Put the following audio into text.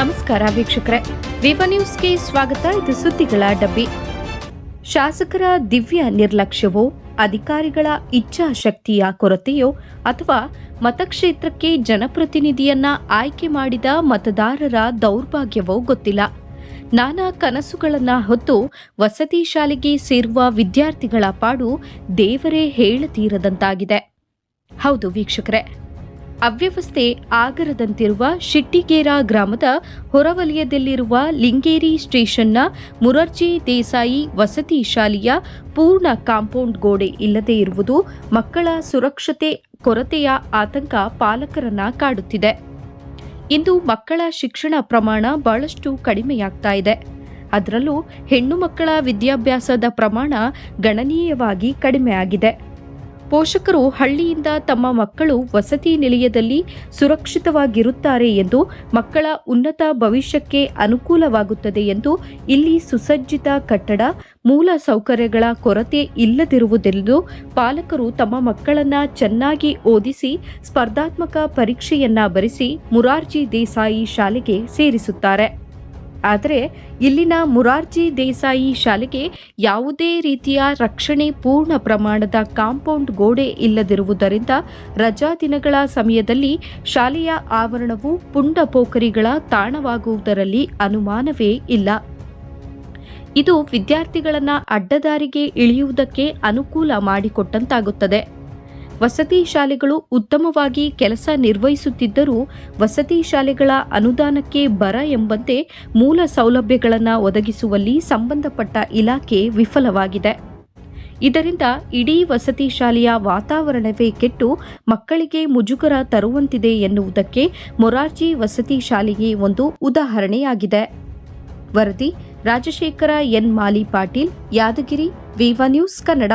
ನಮಸ್ಕಾರ ವೀಕ್ಷಕರೇ, ವಿವ ನ್ಯೂಸ್ಗೆ ಸ್ವಾಗತ. ಇದು ಸುದ್ದಿಗಳ ಡಬ್ಬಿ. ಶಾಸಕರ ದಿವ್ಯ ನಿರ್ಲಕ್ಷ್ಯವೋ, ಅಧಿಕಾರಿಗಳ ಇಚ್ಛಾಶಕ್ತಿಯ ಕೊರತೆಯೋ ಅಥವಾ ಮತಕ್ಷೇತ್ರಕ್ಕೆ ಜನಪ್ರತಿನಿಧಿಯನ್ನ ಆಯ್ಕೆ ಮಾಡಿದ ಮತದಾರರ ದೌರ್ಭಾಗ್ಯವೋ ಗೊತ್ತಿಲ್ಲ. ನಾನಾ ಕನಸುಗಳನ್ನ ಹೊತ್ತು ವಸತಿ ಶಾಲೆಗೆ ಸೇರುವ ವಿದ್ಯಾರ್ಥಿಗಳ ಪಾಡು ದೇವರೇ ಹೇಳತೀರದಂತಾಗಿದೆ. ಹೌದು ವೀಕ್ಷಕರೇ, ಅವ್ಯವಸ್ಥೆ ಆಗರದಂತಿರುವ ಶಿಟ್ಟಿಗೇರ ಗ್ರಾಮದ ಹೊರವಲಯದಲ್ಲಿರುವ ಲಿಂಗೇರಿ ಸ್ಟೇಷನ್ನ ಮುರಾರ್ಜಿ ದೇಸಾಯಿ ವಸತಿ ಶಾಲೆಯ ಪೂರ್ಣ ಕಾಂಪೌಂಡ್ ಗೋಡೆ ಇಲ್ಲದೇ ಇರುವುದು ಮಕ್ಕಳ ಸುರಕ್ಷತೆ ಕೊರತೆಯ ಆತಂಕ ಪಾಲಕರನ್ನ ಕಾಡುತ್ತಿದೆ. ಇಂದು ಮಕ್ಕಳ ಶಿಕ್ಷಣ ಪ್ರಮಾಣ ಬಹಳಷ್ಟು ಕಡಿಮೆಯಾಗ್ತಾ ಇದೆ. ಅದರಲ್ಲೂ ಹೆಣ್ಣು ಮಕ್ಕಳ ವಿದ್ಯಾಭ್ಯಾಸದ ಪ್ರಮಾಣ ಗಣನೀಯವಾಗಿ ಕಡಿಮೆಯಾಗಿದೆ. ಪೋಷಕರು ಹಳ್ಳಿಯಿಂದ ತಮ್ಮ ಮಕ್ಕಳು ವಸತಿ ನಿಲಯದಲ್ಲಿ ಸುರಕ್ಷಿತವಾಗಿರುತ್ತಾರೆ ಎಂದು, ಮಕ್ಕಳ ಉನ್ನತ ಭವಿಷ್ಯಕ್ಕೆ ಅನುಕೂಲವಾಗುತ್ತದೆ ಎಂದು ಇಲ್ಲಿ ಸುಸಜ್ಜಿತ ಕಟ್ಟಡ, ಮೂಲ ಸೌಕರ್ಯಗಳ ಕೊರತೆ ಇಲ್ಲದಿರುವುದೆಂದು ಪಾಲಕರು ತಮ್ಮ ಮಕ್ಕಳನ್ನ ಚೆನ್ನಾಗಿ ಓದಿಸಿ ಸ್ಪರ್ಧಾತ್ಮಕ ಪರೀಕ್ಷೆಯನ್ನ ಬರೆಸಿ ಮುರಾರ್ಜಿ ದೇಸಾಯಿ ಶಾಲೆಗೆ ಸೇರಿಸುತ್ತಾರೆ. ಆದರೆ ಇಲ್ಲಿನ ಮುರಾರ್ಜಿ ದೇಸಾಯಿ ಶಾಲೆಗೆ ಯಾವುದೇ ರೀತಿಯ ರಕ್ಷಣೆ, ಪೂರ್ಣ ಪ್ರಮಾಣದ ಕಾಂಪೌಂಡ್ ಗೋಡೆ ಇಲ್ಲದಿರುವುದರಿಂದ ರಜಾ ದಿನಗಳ ಸಮಯದಲ್ಲಿ ಶಾಲೆಯ ಆವರಣವು ಪುಂಡಪೋಖರಿಗಳ ತಾಣವಾಗುವುದರಲ್ಲಿ ಅನುಮಾನವೇ ಇಲ್ಲ. ಇದು ವಿದ್ಯಾರ್ಥಿಗಳನ್ನು ಅಡ್ಡದಾರಿಗೆ ಇಳಿಯುವುದಕ್ಕೆ ಅನುಕೂಲ ಮಾಡಿಕೊಟ್ಟಂತಾಗುತ್ತದೆ. ವಸತಿ ಶಾಲೆಗಳು ಉತ್ತಮವಾಗಿ ಕೆಲಸ ನಿರ್ವಹಿಸುತ್ತಿದ್ದರೂ ವಸತಿ ಶಾಲೆಗಳ ಅನುದಾನಕ್ಕೆ ಬರ ಎಂಬಂತೆ ಮೂಲ ಸೌಲಭ್ಯಗಳನ್ನು ಒದಗಿಸುವಲ್ಲಿ ಸಂಬಂಧಪಟ್ಟ ಇಲಾಖೆ ವಿಫಲವಾಗಿದೆ. ಇದರಿಂದ ಇಡೀ ವಸತಿ ಶಾಲೆಯ ವಾತಾವರಣವೇ ಕೆಟ್ಟು ಮಕ್ಕಳಿಗೆ ಮುಜುಗರ ತರುವಂತಿದೆ ಎನ್ನುವುದಕ್ಕೆ ಮೊರಾರ್ಜಿ ವಸತಿ ಶಾಲೆಗೆ ಒಂದು ಉದಾಹರಣೆಯಾಗಿದೆ. ವರದಿ ರಾಜಶೇಖರ ಎನ್ ಮಾಲಿ ಪಾಟೀಲ್, ಯಾದಗಿರಿ, ವಿವ ನ್ಯೂಸ್ ಕನ್ನಡ.